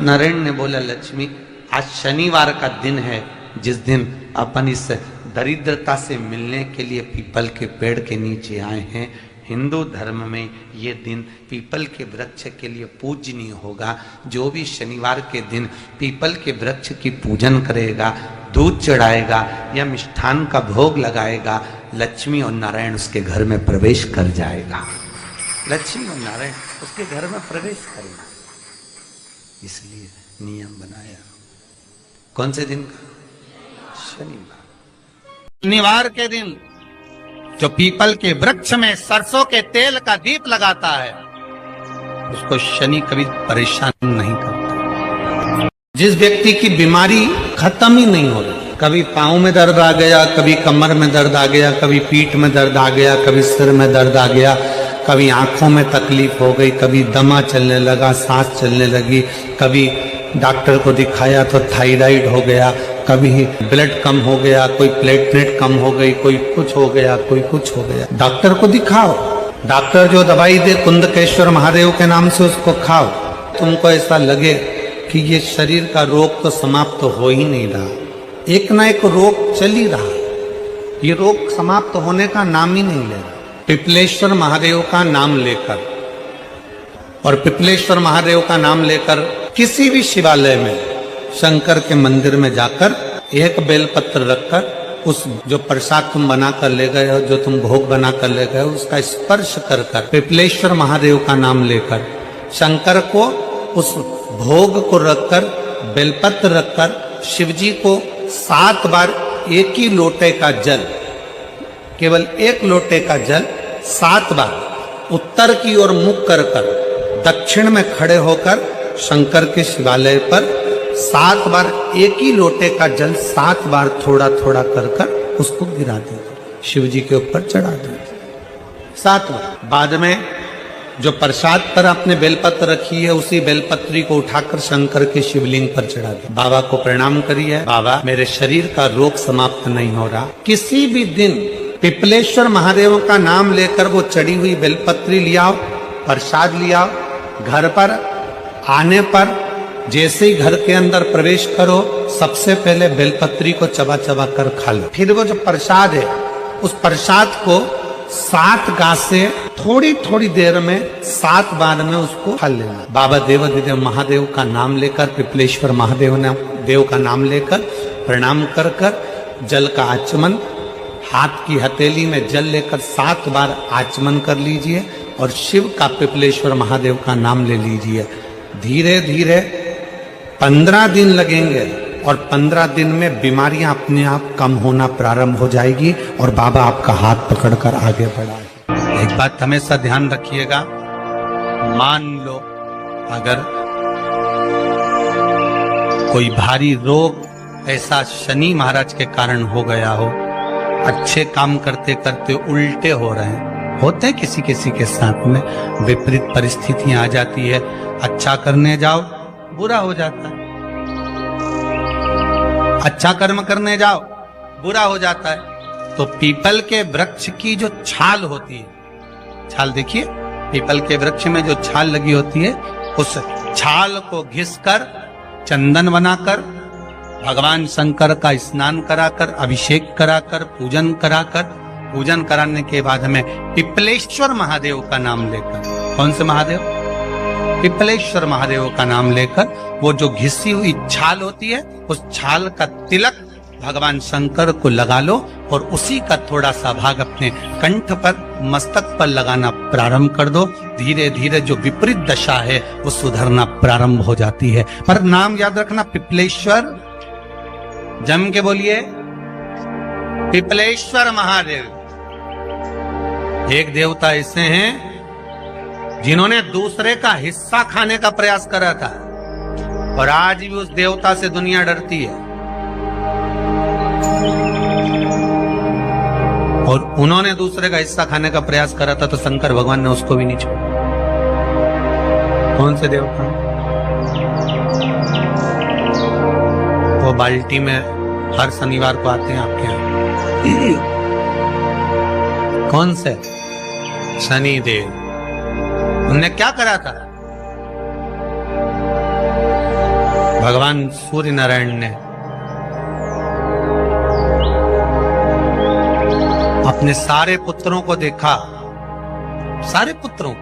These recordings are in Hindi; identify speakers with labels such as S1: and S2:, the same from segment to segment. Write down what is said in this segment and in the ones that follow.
S1: नारायण ने बोला, लक्ष्मी आज शनिवार का दिन है, जिस दिन अपन इस दरिद्रता से मिलने के लिए पीपल के पेड़ के नीचे आए हैं। हिंदू धर्म में ये दिन पीपल के वृक्ष के लिए पूजनीय होगा। जो भी शनिवार के दिन पीपल के वृक्ष की पूजन करेगा, दूध चढ़ाएगा या मिष्ठान का भोग लगाएगा, लक्ष्मी और नारायण उसके घर में प्रवेश कर जाएगा। लक्ष्मी और नारायण उसके घर में प्रवेश करेगा, इसलिए नियम बनाया। कौन से दिन का? शनिवार। शनिवार के दिन जो पीपल के वृक्ष में सरसों के तेल का दीप लगाता है, उसको शनि कभी परेशान नहीं करता। जिस व्यक्ति की बीमारी खत्म ही नहीं हो रही, कभी पांव में दर्द आ गया, कभी कमर में दर्द आ गया, कभी पीठ में दर्द आ गया, कभी सिर में दर्द आ गया, कभी आंखों में तकलीफ हो गई, कभी दमा चलने लगा, सांस चलने लगी, कभी डॉक्टर को दिखाया तो थायराइड हो गया, कभी ब्लड कम हो गया, कोई प्लेटलेट कम हो गई, कोई कुछ हो गया, कोई कुछ हो गया, डॉक्टर को दिखाओ। डॉक्टर जो दवाई दे कुंदकेश्वर महादेव के नाम से उसको खाओ। तुमको ऐसा लगे कि ये शरीर का रोग तो समाप्त तो हो ही नहीं रहा, एक ना एक रोग चल ही रहा, ये रोग समाप्त होने का नाम ही नहीं ले रहा। पिपलेश्वर महादेव का नाम लेकर और पिपलेश्वर महादेव का नाम लेकर किसी भी शिवालय में, शंकर के मंदिर में जाकर एक बेलपत्र रखकर उस जो प्रसाद तुम बना कर ले गए हो, जो तुम भोग बना कर ले गए हो, उसका स्पर्श कर कर पिपलेश्वर महादेव का नाम लेकर शंकर को उस भोग को रखकर, बेलपत्र रखकर शिवजी को 7 बार एक ही लोटे का जल, केवल एक लोटे का जल 7 बार उत्तर की ओर मुख कर कर दक्षिण में खड़े होकर शंकर के शिवालय पर 7 बार एक ही लोटे का जल 7 बार थोड़ा थोड़ा कर कर उसको गिरा दीजिए, शिव जी के ऊपर चढ़ा दीजिए 7 बार। बाद में जो प्रसाद पर आपने बेलपत्र रखी है, उसी बेलपत्री को उठाकर शंकर के शिवलिंग पर चढ़ा दीजिए। बाबा को प्रणाम करिए, बाबा मेरे शरीर का रोग समाप्त नहीं हो रहा। किसी भी दिन पिपलेश्वर महादेव का नाम लेकर वो चढ़ी हुई बेलपत्री लियाओ, प्रसाद लियाओ, घर पर आने पर जैसे ही घर के अंदर प्रवेश करो, सबसे पहले बेलपत्री को चबा चबा कर खा लो। फिर वो जो प्रसाद है, उस प्रसाद को 7 गांठ से थोड़ी थोड़ी देर में 7 बार में उसको खा लेना। बाबा देवाधिदेव महादेव का नाम लेकर, पिपलेश्वर महादेव देव का नाम लेकर प्रणाम कर कर जल का आचमन, हाथ की हथेली में जल लेकर 7 बार आचमन कर लीजिए और शिव का, पिपलेश्वर महादेव का नाम ले लीजिए। धीरे धीरे 15 दिन लगेंगे और 15 दिन में बीमारियां अपने आप कम होना प्रारंभ हो जाएगी और बाबा आपका हाथ पकड़कर आगे बढ़ाएंगे। एक बात हमेशा ध्यान रखिएगा, मान लो अगर कोई भारी रोग ऐसा शनि महाराज के कारण हो गया हो, अच्छे काम करते करते उल्टे हो रहे हैं, होते हैं किसी किसी के साथ में, विपरीत परिस्थितियां आ जाती है, अच्छा करने जाओ बुरा हो जाता है, अच्छा कर्म करने जाओ बुरा हो जाता है। तो पीपल के वृक्ष की जो छाल होती है, छाल देखिए, पीपल के वृक्ष में जो छाल लगी होती है, उस छाल को घिसकर चंदन बनाकर भगवान शंकर का स्नान कराकर, अभिषेक कराकर, पूजन कराकर, पूजन कराने के बाद हमें पिपलेश्वर महादेव का नाम लेकर, कौन से महादेव? पिपलेश्वर महादेव का नाम लेकर वो जो घिसी हुई छाल होती है, उस छाल का तिलक भगवान शंकर को लगा लो और उसी का थोड़ा सा भाग अपने कंठ पर, मस्तक पर लगाना प्रारंभ कर दो। धीरे धीरे जो विपरीत दशा है वो सुधरना प्रारंभ हो जाती है। पर नाम याद रखना, पिपलेश्वर, जम के बोलिए पिपलेश्वर महादेव। एक देवता ऐसे हैं जिन्होंने दूसरे का हिस्सा खाने का प्रयास करा था और आज भी उस देवता से दुनिया डरती है, और उन्होंने दूसरे का हिस्सा खाने का प्रयास करा था तो शंकर भगवान ने उसको भी नहीं छोड़ा। कौन से देवता? वो बाल्टी में हर शनिवार को आते हैं आपके यहाँ। कौन से? शनिदेव। उनने क्या करा था? भगवान सूर्य नारायण ने अपने सारे पुत्रों को देखा, सारे पुत्रों,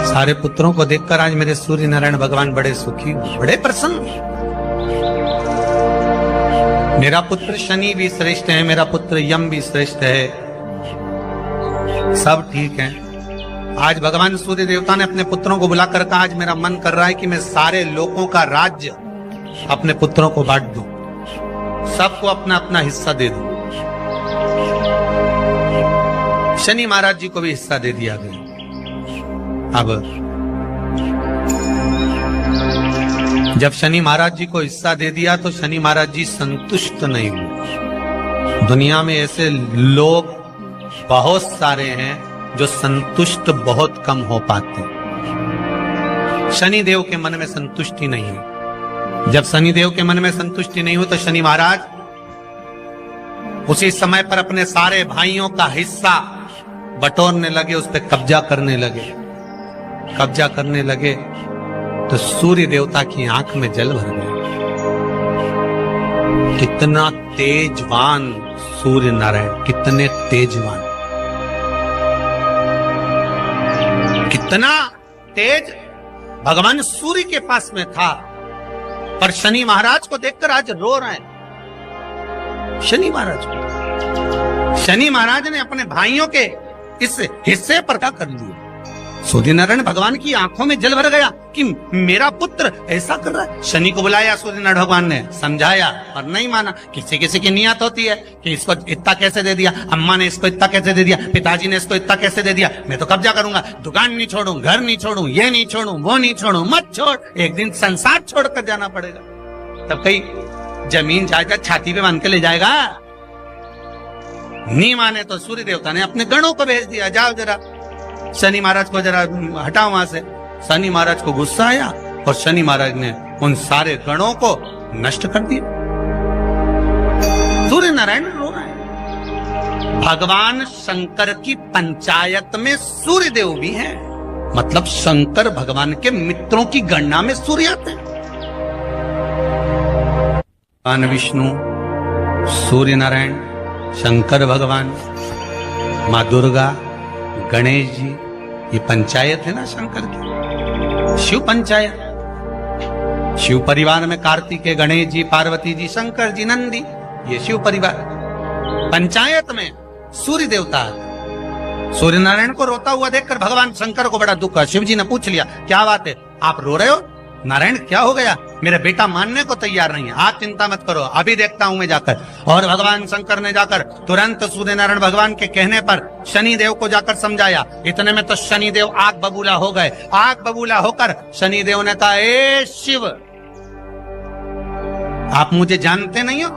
S1: सारे पुत्रों को देखकर आज मेरे सूर्य नारायण भगवान बड़े सुखी, बड़े प्रसन्न। मेरा पुत्र शनि भी श्रेष्ठ है, मेरा पुत्र यम भी श्रेष्ठ है, सब ठीक है। आज भगवान सूर्य देवता ने अपने पुत्रों को बुलाकर कहा, आज मेरा मन कर रहा है कि मैं सारे लोगों का राज्य अपने पुत्रों को बांट दूं, सबको अपना अपना हिस्सा दे दूं। शनि महाराज जी को भी हिस्सा दे दिया गया। अब जब शनि महाराज जी को हिस्सा दे दिया तो शनि महाराज जी संतुष्ट नहीं हुए। दुनिया में ऐसे लोग बहुत सारे हैं जो संतुष्ट बहुत कम हो पाते हैं। शनि देव के मन में संतुष्टि नहीं है। जब शनि देव के मन में संतुष्टि नहीं हो तो शनि महाराज उसी समय पर अपने सारे भाइयों का हिस्सा बटोरने लगे, उस पर कब्जा करने लगे। कब्जा करने लगे तो सूर्य देवता की आंख में जल भर गया। कितना तेजवान सूर्य नारायण, कितने तेजवान, कितना तेज भगवान सूर्य के पास में था। पर शनि महाराज को देखकर आज रो रहे हैं। शनि महाराज को, शनि महाराज ने अपने भाइयों के इस हिस्से पर क्या कर लिया। सूर्य नारायण भगवान की आंखों में जल भर गया कि मेरा पुत्र ऐसा कर रहा है। शनि को बुलाया सूर्य नारायण भगवान ने, समझाया और नहीं माना। किसी किसी की नियत होती है कि इसको इतना कैसे दे दिया, अम्मा ने इसको इतना कैसे दे दिया, पिताजी ने इसको इतना कैसे दे दिया, मैं तो कब्जा करूंगा, दुकान नहीं छोड़ूं, घर नहीं छोड़ूं, ये नहीं छोड़ूं, वो नहीं छोड़ूं। मत छोड़, एक दिन संसार छोड़कर जाना पड़ेगा। तब कहीं जमीन जायदाद छाती पे बांध के ले जाएगा। नहीं माने तो सूर्य देवता ने अपने गणों को भेज दिया, जाओ जरा शनि महाराज को जरा हटाओ वहां से। शनि महाराज को गुस्सा आया और शनि महाराज ने उन सारे गणों को नष्ट कर दिया। सूर्य नारायण रो रहे हैं। भगवान शंकर की पंचायत में सूर्य देव भी हैं, मतलब शंकर भगवान के मित्रों की गणना में सूर्य आते हैं। भगवान विष्णु, सूर्य नारायण, शंकर भगवान, माँ दुर्गा, गणेश जी, ये पंचायत है ना शंकर की, शिव पंचायत। शिव परिवार में कार्तिकेय, गणेश जी, पार्वती जी, शंकर जी, नंदी, ये शिव परिवार। पंचायत में सूर्य देवता है। सूर्य नारायण को रोता हुआ देखकर भगवान शंकर को बड़ा दुख है। शिव जी ने पूछ लिया, क्या बात है, आप रो रहे हो? नारायण क्या हो गया? मेरा बेटा मानने को तैयार नहीं है। आप चिंता मत करो, अभी देखता हूं मैं जाकर। और भगवान शंकर ने जाकर तुरंत सूर्य नारायण भगवान के कहने पर शनि देव को जाकर समझाया। इतने में तो शनि देव आग बबूला हो गए। आग बबूला होकर शनि देव ने कहा, ए शिव, आप मुझे जानते नहीं हो?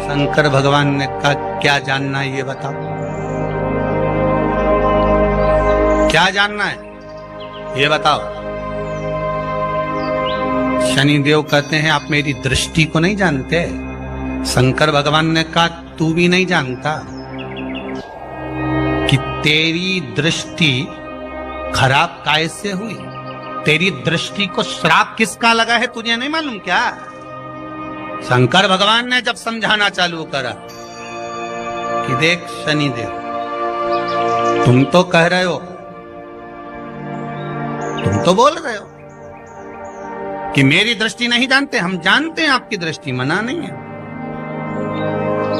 S1: शंकर भगवान ने कहा, क्या जानना है ये बताओ, क्या जानना है ये बताओ। शनि देव कहते हैं, आप मेरी दृष्टि को नहीं जानते। शंकर भगवान ने कहा, तू भी नहीं जानता कि तेरी दृष्टि खराब कैसे हुई। तेरी दृष्टि को श्राप किसका लगा है तुझे नहीं मालूम क्या? शंकर भगवान ने जब समझाना चालू करा कि देख शनि देव, तुम तो कह रहे हो, तुम तो बोल रहे हो कि मेरी दृष्टि नहीं जानते। हम जानते हैं आपकी दृष्टि, मना नहीं है,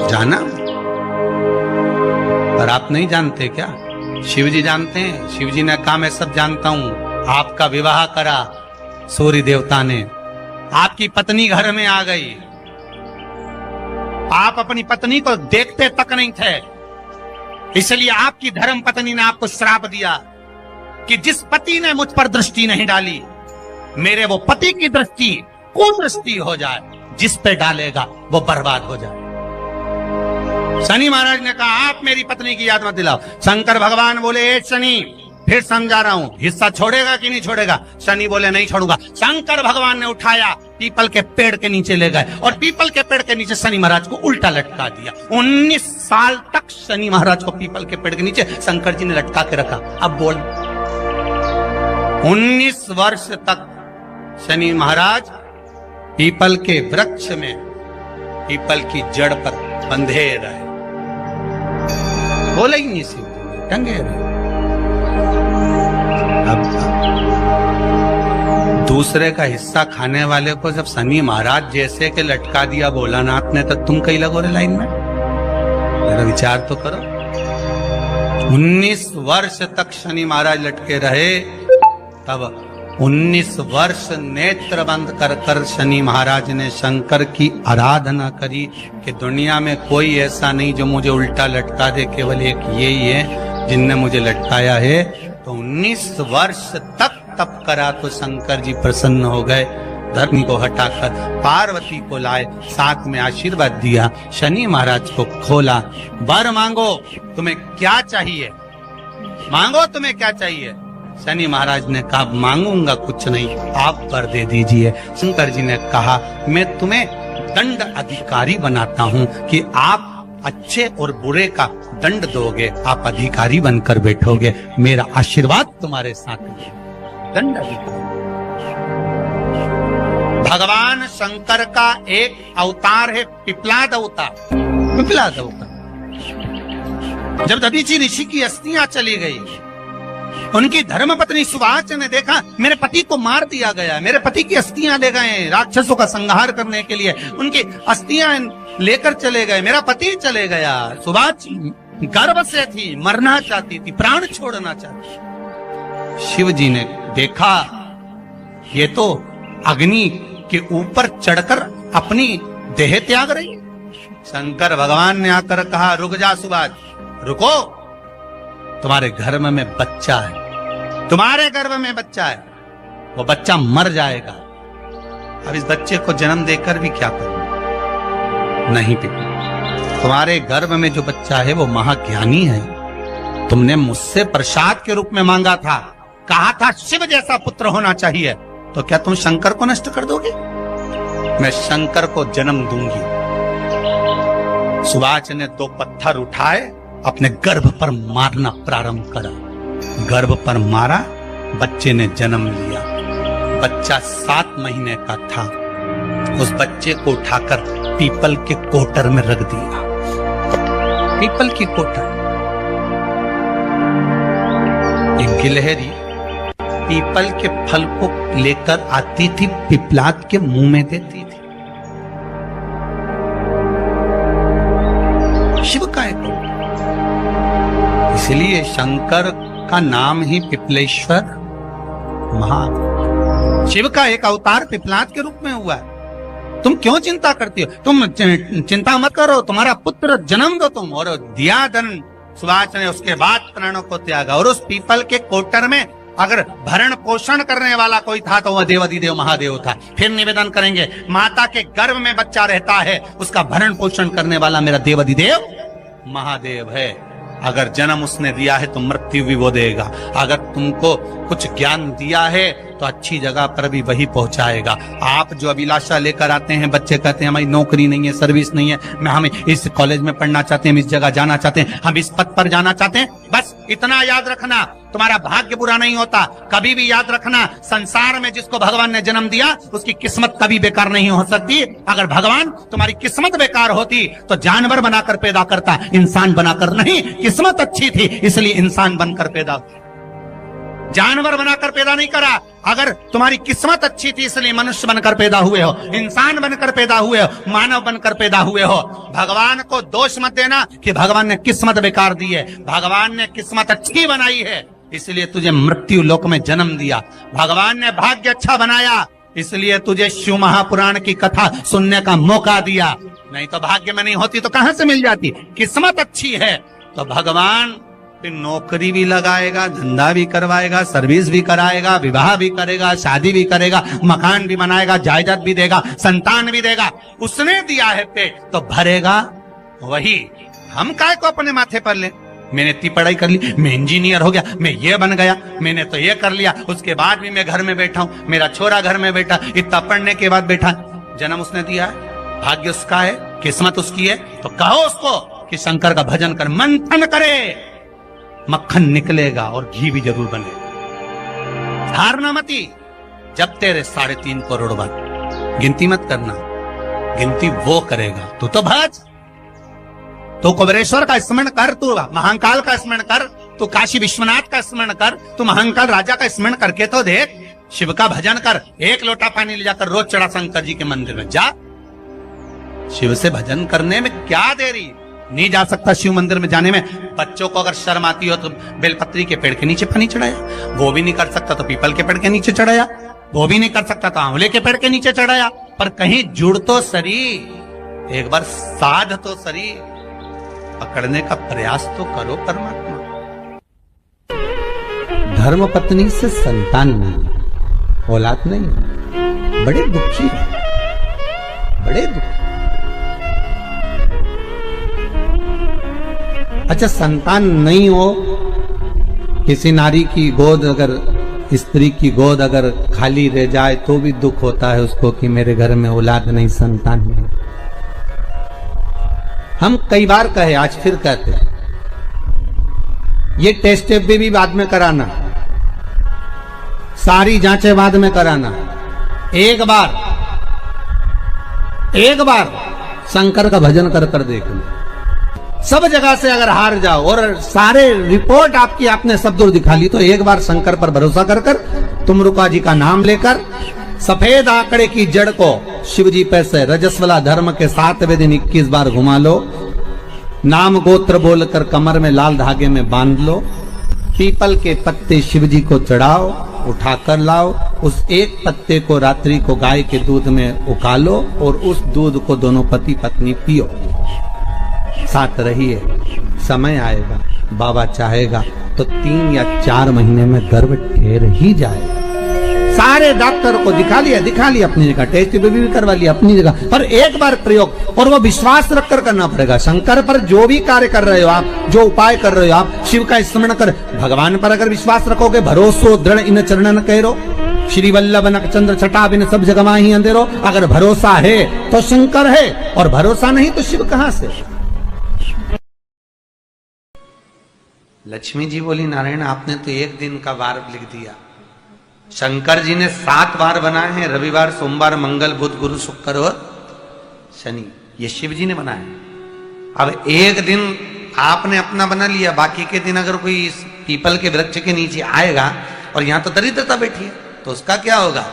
S1: जाना, पर आप नहीं जानते क्या? शिव जी जानते हैं। शिव जी ने कहा, मैं सब जानता हूं। आपका विवाह करा सूर्य देवता ने, आपकी पत्नी घर में आ गई, आप अपनी पत्नी को देखते तक नहीं थे, इसलिए आपकी धर्म पत्नी ने आपको श्राप दिया कि जिस पति ने मुझ पर दृष्टि नहीं डाली, मेरे वो पति की दृष्टि कुदृष्टि हो जाए, जिस पे डालेगा वो बर्बाद हो जाए। शनि महाराज ने कहा, आप मेरी पत्नी की याद मत दिलाओ। शंकर भगवान बोले, ए शनि, फिर समझा रहा हूं, हिस्सा छोड़ेगा कि नहीं छोड़ेगा? शनि बोले, नहीं छोड़ूंगा। शंकर भगवान ने उठाया, पीपल के पेड़ के नीचे ले गए और पीपल के पेड़ के नीचे शनि महाराज को उल्टा लटका दिया। 19 साल तक शनि महाराज को पीपल के पेड़ के नीचे शंकर जी ने लटका के रखा। अब बोल, 19 वर्ष तक शनि महाराज पीपल के वृक्ष में, पीपल की जड़ पर बंधे रहे, बोले ही नहीं, सीधे टंगे रहे। अब दूसरे का हिस्सा खाने वाले को जब शनि महाराज जैसे के लटका दिया भोलानाथ ने, तो तुम कहीं लगो रे लाइन में? मेरा विचार तो करो। 19 वर्ष तक शनि महाराज लटके रहे, तब 19 वर्ष नेत्र बंद कर कर शनि महाराज ने शंकर की आराधना करी कि दुनिया में कोई ऐसा नहीं जो मुझे उल्टा लटका दे, केवल एक यही है जिनने मुझे लटकाया है। तो 19 वर्ष तक तप करा तो शंकर जी प्रसन्न हो गए, धरनी को हटाकर पार्वती को लाए, साथ में आशीर्वाद दिया, शनि महाराज को खोला, वर मांगो तुम्हें क्या चाहिए, मांगो तुम्हें क्या चाहिए। शनि महाराज ने कहा मांगूंगा कुछ नहीं, आप वर दे दीजिए। शंकर जी ने कहा मैं तुम्हें दंड अधिकारी बनाता हूँ कि आप अच्छे और बुरे का दंड दोगे, आप अधिकारी बनकर बैठोगे, मेरा आशीर्वाद तुम्हारे साथ है। दंड अधिकारी। भगवान शंकर का एक अवतार है पिपलाद अवतार। पिपलाद अवतार। जब दधीचि ऋषि की अस्थियां चली गई, उनकी धर्मपत्नी सुवाच ने देखा मेरे पति को मार दिया गया, मेरे पति की अस्थियां ले गए राक्षसों का संहार करने के लिए, उनकी अस्थियां लेकर चले गए, मेरा पति चले गया। सुवाच गर्भ से थी, मरना चाहती थी, प्राण छोड़ना चाहती। शिव जी ने देखा ये तो अग्नि के ऊपर चढ़कर अपनी देह त्याग रही। शंकर भगवान ने आकर कहा रुक जा सुवाच, रुको, तुम्हारे गर्भ में बच्चा है, तुम्हारे गर्भ में बच्चा है, वो बच्चा मर जाएगा। अब इस बच्चे को जन्म देकर भी क्या करूं? नहीं पिता, तुम्हारे गर्भ में जो बच्चा है वो महाज्ञानी है, तुमने मुझसे प्रसाद के रूप में मांगा था, कहा था शिव जैसा पुत्र होना चाहिए, तो क्या तुम शंकर को नष्ट कर दोगे? मैं शंकर को जन्म दूंगी। सुवाच ने 2 पत्थर उठाए, अपने गर्भ पर मारना प्रारंभ करा, गर्भ पर मारा, बच्चे ने जन्म लिया। बच्चा 7 महीने का था। उस बच्चे को उठाकर पीपल के कोटर में रख दिया। पीपल की कोटर। एक गिलहरी पीपल के फल को लेकर आती थी, पिपलाद के मुंह में देती थी। शिव का एक, इसलिए शंकर का नाम ही पिपलेश्वर महा। शिव का एक अवतार पिपलाद के रूप में हुआ है। तुम क्यों चिंता करती हो? तुम चिंता मत करो, तुम्हारा पुत्र जन्म दो तुम। और दिया धन सुवाच ने, उसके बाद प्राणों को त्यागा। और उस पीपल के कोटर में अगर भरण पोषण करने वाला कोई था तो वह देवाधिदेव महादेव था। फिर निवेदन करेंगे, माता के गर्भ में बच्चा रहता है, उसका भरण पोषण करने वाला मेरा देवाधिदेव महादेव है। अगर जन्म उसने दिया है तो मृत्यु भी वो देगा। अगर तुमको कुछ ज्ञान दिया है तो अच्छी जगह पर भी वही पहुंचाएगा। आप जो अभिलाषा लेकर आते हैं, बच्चे कहते हैं हमारी नौकरी नहीं है, सर्विस नहीं है, हम इस कॉलेज में पढ़ना चाहते हैं, हम इस जगह जाना चाहते हैं, हम इस पद पर जाना चाहते हैं, बस इतना याद रखना, तुम्हारा भाग्य बुरा नहीं होता। कभी भी याद रखना, संसार में जिसको भगवान ने जन्म दिया उसकी किस्मत कभी बेकार नहीं हो सकती। अगर भगवान तुम्हारी किस्मत बेकार होती तो जानवर बनाकर पैदा करता, इंसान बनाकर नहीं। किस्मत अच्छी थी इसलिए इंसान बनकर पैदा, जानवर बनाकर पैदा नहीं करा। अगर तुम्हारी किस्मत अच्छी थी इसलिए मनुष्य बनकर पैदा हुए हो, इंसान बनकर पैदा हुए हो, मानव बनकर पैदा हुए हो। भगवान को दोष मत देना कि भगवान ने किस्मत बेकार दी है। भगवान ने किस्मत अच्छी बनाई है इसलिए तुझे मृत्यु लोक में जन्म दिया। भगवान ने भाग्य अच्छा बनाया इसलिए तुझे शिव महापुराण की कथा सुनने का मौका दिया। नहीं तो भाग्य में नहीं होती तो कहां से मिल जाती? किस्मत अच्छी है तो भगवान नौकरी भी लगाएगा, धंधा भी करवाएगा, सर्विस भी कराएगा, विवाह भी करेगा, शादी भी करेगा, मकान भी बनाएगा, जायदाद भी देगा, संतान भी देगा। उसने दिया है पेट तो भरेगा वही। हम काय को अपने माथे पर ले? मैंने इतनी पढ़ाई कर ली, मैं इंजीनियर हो गया, मैं ये बन गया, मैंने तो ये कर लिया, उसके बाद भी मैं घर में बैठा हूं, मेरा छोरा घर में बैठा, इतना पढ़ने के बाद बैठा। जन्म उसने दिया है, भाग्य उसका है, किस्मत उसकी है। तो कहो उसको कि शंकर का भजन कर, मंथन करे, मक्खन निकलेगा और घी भी जरूर बनेगा। धारणा मती जब तेरे 3.5 करोड़ बार गिनती मत करना, गिनती वो करेगा। तू तो भज, तू कुबेरेश्वर का स्मरण कर, तू महाकाल का स्मरण कर, तू काशी विश्वनाथ का स्मरण कर, तू महाकाल राजा का स्मरण करके तो देख, शिव का भजन कर। 1 लोटा पानी ले जाकर रोज चढ़ा शंकर जी के मंदिर में जा। शिव से भजन करने में क्या देरी, नहीं जा सकता शिव मंदिर में जाने में? बच्चों को अगर शर्म आती हो तो बेलपत्री के पेड़ के नीचे पानी चढ़ाया, वो भी नहीं कर सकता तो पीपल के पेड़ के नीचे चढ़ाया, वो भी नहीं कर सकता तो आंवले के पेड़ के नीचे चढ़ाया। पर कहीं जुड़ तो सरी, एक बार साध तो सरी, पकड़ने का प्रयास तो करो परमात्मा। धर्म पत्नी से संतान नहीं, औलाद नहीं, बड़े दुखी है, बड़े दुखी। अच्छा, संतान नहीं हो, किसी नारी की गोद अगर, स्त्री की गोद अगर खाली रह जाए तो भी दुख होता है उसको कि मेरे घर में औलाद नहीं, संतान नहीं। हम कई बार कहे, आज फिर कहते हैं, ये टेस्ट भी बाद में कराना, सारी जांचें बाद में कराना। एक बार शंकर का भजन कर कर देखना। सब जगह से अगर हार जाओ और सारे रिपोर्ट आपकी आपने सब दूर दिखा ली, तो एक बार शंकर पर भरोसा कर कर तुमरुका जी का नाम लेकर सफेद आंकड़े की जड़ को शिव जी पे से रजस्वला धर्म के 7वें दिन 21 बार घुमा लो। नाम गोत्र बोलकर कमर में लाल धागे में बांध लो। पीपल के पत्ते शिव जी को चढ़ाओ, उठाकर लाओ। उस एक पत्ते को रात्रि को गाय के दूध में उकालो और उस दूध को दोनों पति पत्नी पियो। साथ रहिए, समय आएगा, बाबा चाहेगा तो 3 या 4 महीने में गर्भ ठहर ही जाएगा। सारे डॉक्टर को दिखा लिया अपनी जगह, टेस्ट भी करवा लिया अपनी जगह, पर एक बार प्रयोग, और वो विश्वास रखकर करना पड़ेगा। शंकर पर जो भी कार्य कर रहे हो आप, जो उपाय कर रहे हो आप, शिव का स्मरण कर, भगवान पर अगर विश्वास रखोगे, भरोसो दृढ़ इन चरणन करो, श्री वल्लभ नख चंद्र छटा बिन सब जगह माही अंधेरो। अगर भरोसा है तो शंकर है, और भरोसा नहीं तो शिव कहां से? लक्ष्मी जी बोली, नारायण आपने तो एक दिन का वार लिख दिया। शंकर जी ने 7 वार बनाए हैं, रविवार, सोमवार, मंगल, बुध, गुरु, शुक्र और शनि। ये शिव जी ने बनाए। अब एक दिन आपने अपना बना लिया, बाकी के दिन अगर कोई इस पीपल के वृक्ष के नीचे आएगा और यहां तो दरिद्रता बैठी है, तो उसका क्या होगा?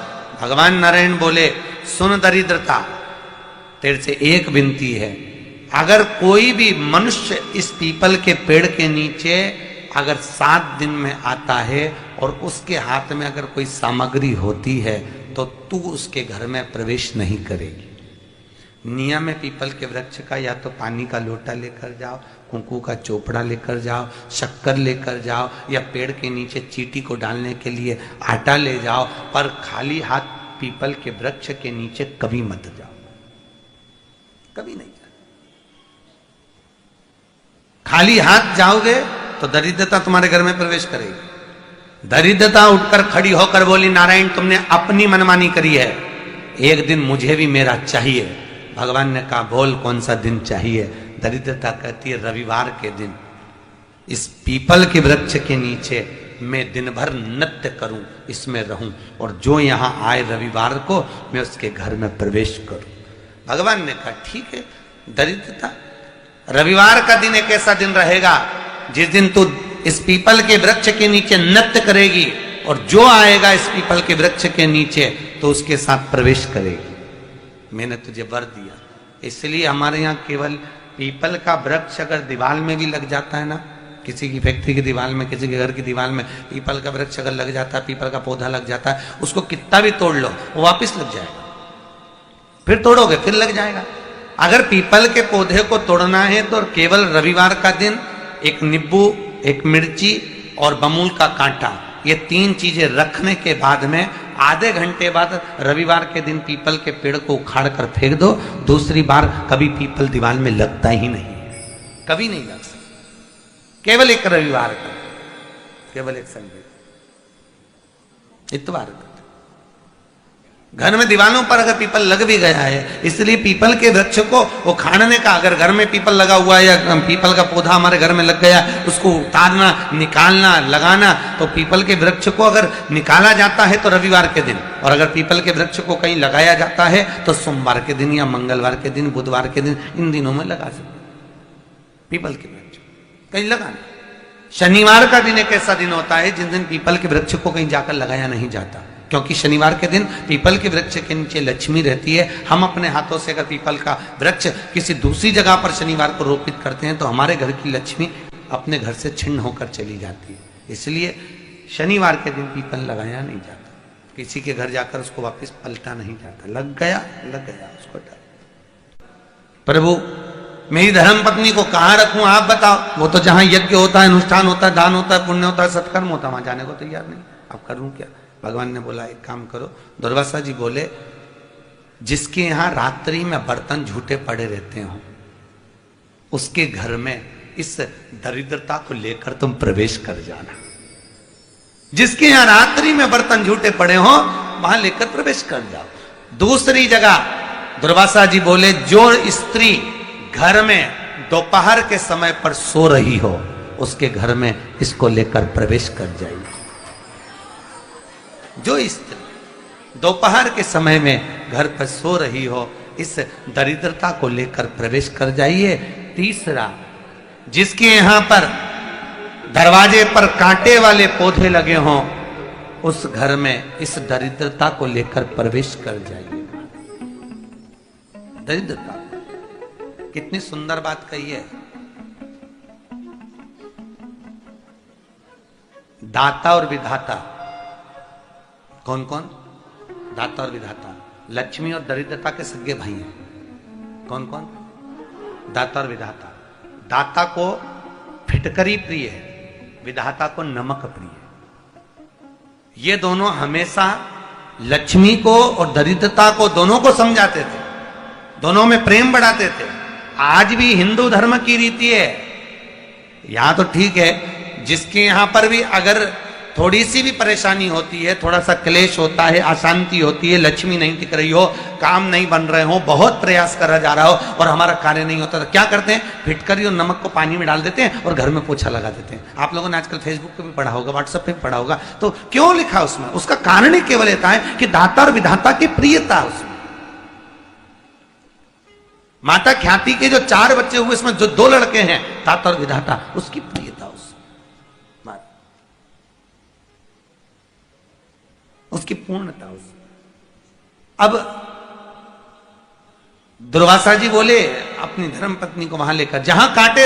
S1: भगवान नारायण बोले, सुन दरिद्रता, तेरे से एक विनती है, अगर कोई भी मनुष्य इस पीपल के पेड़ के नीचे अगर 7 दिन में आता है और उसके हाथ में अगर कोई सामग्री होती है, तो तू उसके घर में प्रवेश नहीं करेगी। नियम है पीपल के वृक्ष का, या तो पानी का लोटा लेकर जाओ, कुंकू का चोपड़ा लेकर जाओ, शक्कर लेकर जाओ, या पेड़ के नीचे चींटी को डालने के लिए आटा ले जाओ, पर खाली हाथ पीपल के वृक्ष के नीचे कभी मत जाओ, कभी नहीं। खाली हाथ जाओगे तो दरिद्रता तुम्हारे घर में प्रवेश करेगी। दरिद्रता उठकर खड़ी होकर बोली, नारायण तुमने अपनी मनमानी करी है, एक दिन मुझे भी मेरा चाहिए। भगवान ने कहा, बोल कौन सा दिन चाहिए? दरिद्रता कहती है, रविवार के दिन इस पीपल के वृक्ष के नीचे मैं दिन भर नृत्य करूं, इसमें रहूं, और जो यहां आए रविवार को मैं उसके घर में प्रवेश करूं। भगवान ने कहा, ठीक है। दरिद्रता, रविवार का दिन एक ऐसा दिन रहेगा जिस दिन तू इस पीपल के वृक्ष के नीचे नृत्य करेगी, और जो आएगा इस पीपल के वृक्ष के नीचे तो उसके साथ प्रवेश करेगी। मैंने तुझे वर दिया। इसलिए हमारे यहाँ केवल पीपल का वृक्ष अगर दीवार में भी लग जाता है ना, किसी की फैक्ट्री की दीवार में, किसी के घर की दीवार में पीपल का वृक्ष अगर लग जाता है, पीपल का पौधा लग जाता है, उसको कितना भी तोड़ लो वो वापिस लग जाएगा। फिर तोड़ोगे फिर लग जाएगा। अगर पीपल के पौधे को तोड़ना है तो केवल रविवार का दिन एक नींबू, एक मिर्ची और बमूल का कांटा, ये 3 चीजें रखने के बाद में आधे घंटे बाद रविवार के दिन पीपल के पेड़ को उखाड़ कर फेंक दो। दूसरी बार कभी पीपल दीवार में लगता ही नहीं, कभी नहीं लग सकता। केवल एक रविवार का, केवल एक संडे, इतवार का। घर में दीवारों पर अगर पीपल लग भी गया है, इसलिए पीपल के वृक्ष को वो खाड़ने का, अगर घर में पीपल लगा हुआ है या पीपल का पौधा हमारे घर में लग गया, उसको उतारना, निकालना, लगाना, तो पीपल के वृक्ष को अगर निकाला जाता है तो रविवार के दिन, और अगर पीपल के वृक्ष को कहीं लगाया जाता है तो सोमवार के दिन या मंगलवार के दिन, बुधवार के दिन, इन दिनों में लगा सकते पीपल के वृक्ष कहीं लगाना। शनिवार का दिन एक ऐसा दिन होता है जिस दिन पीपल के वृक्ष को कहीं जाकर लगाया नहीं जाता, क्योंकि शनिवार के दिन पीपल के वृक्ष के नीचे लक्ष्मी रहती है। हम अपने हाथों से अगर पीपल का वृक्ष किसी दूसरी जगह पर शनिवार को रोपित करते हैं तो हमारे घर की लक्ष्मी अपने घर से छिन्न होकर चली जाती है। इसलिए शनिवार के दिन पीपल लगाया नहीं जाता, किसी के घर जाकर उसको वापस पलटा नहीं जाता। लग गया उसको डाल। प्रभु मेरी धर्म पत्नी को कहाँ रखूं आप बताओ? वो तो जहां यज्ञ होता है, अनुष्ठान होता है, दान होता है, पुण्य होता है, सत्कर्म होता है, वहां जाने को तैयार नहीं। अब करूं क्या? भगवान ने बोला एक काम करो। दुर्वासा जी बोले जिसके यहां रात्रि में बर्तन झूठे पड़े रहते हो उसके घर में इस दरिद्रता को लेकर तुम प्रवेश कर जाना। जिसके यहां रात्रि में बर्तन झूठे पड़े हो वहां लेकर प्रवेश कर जाओ। दूसरी जगह दुर्वासा जी बोले जो स्त्री घर में दोपहर के समय पर सो रही हो उसके घर में इसको लेकर प्रवेश कर जाइए। जो स्त्री दोपहर के समय में घर पर सो रही हो इस दरिद्रता को लेकर प्रवेश कर जाइए। तीसरा, जिसके यहां पर दरवाजे पर कांटे वाले पौधे लगे हों उस घर में इस दरिद्रता को लेकर प्रवेश कर जाइए। दरिद्रता, कितनी सुंदर बात कही है। दाता और विधाता कौन कौन? दाता और विधाता। लक्ष्मी और दरिद्रता के सगे भाई हैं। कौन कौन? दाता और विधाता। दाता को फिटकरी प्रिय है, विधाता को नमक प्रिय है। ये दोनों हमेशा लक्ष्मी को और दरिद्रता को दोनों को समझाते थे, दोनों में प्रेम बढ़ाते थे। आज भी हिंदू धर्म की रीति है। यहां तो ठीक है, जिसके यहां पर भी अगर थोड़ी सी भी परेशानी होती है, थोड़ा सा क्लेश होता है, अशांति होती है, लक्ष्मी नहीं टिक रही हो, काम नहीं बन रहे हो, बहुत प्रयास करा जा रहा हो और हमारा कार्य नहीं होता, तो क्या करते हैं? फिटकरी और नमक को पानी में डाल देते हैं और घर में पोछा लगा देते हैं। आप लोगों ने आजकल फेसबुक पे भी पढ़ा होगा, व्हाट्सएप पे भी पढ़ा होगा। तो क्यों लिखा उसमें? उसका कारण ही केवल ये है कि दाता और विधाता की प्रियता उसमें। माता ख्याति के जो 4 बच्चे हुए इसमें जो 2 लड़के हैं, दाता और विधाता, उसकी प्रियता उसकी पूर्णता उस। अब दुर्वासा जी बोले अपनी धर्म पत्नी को वहां लेकर जहां कांटे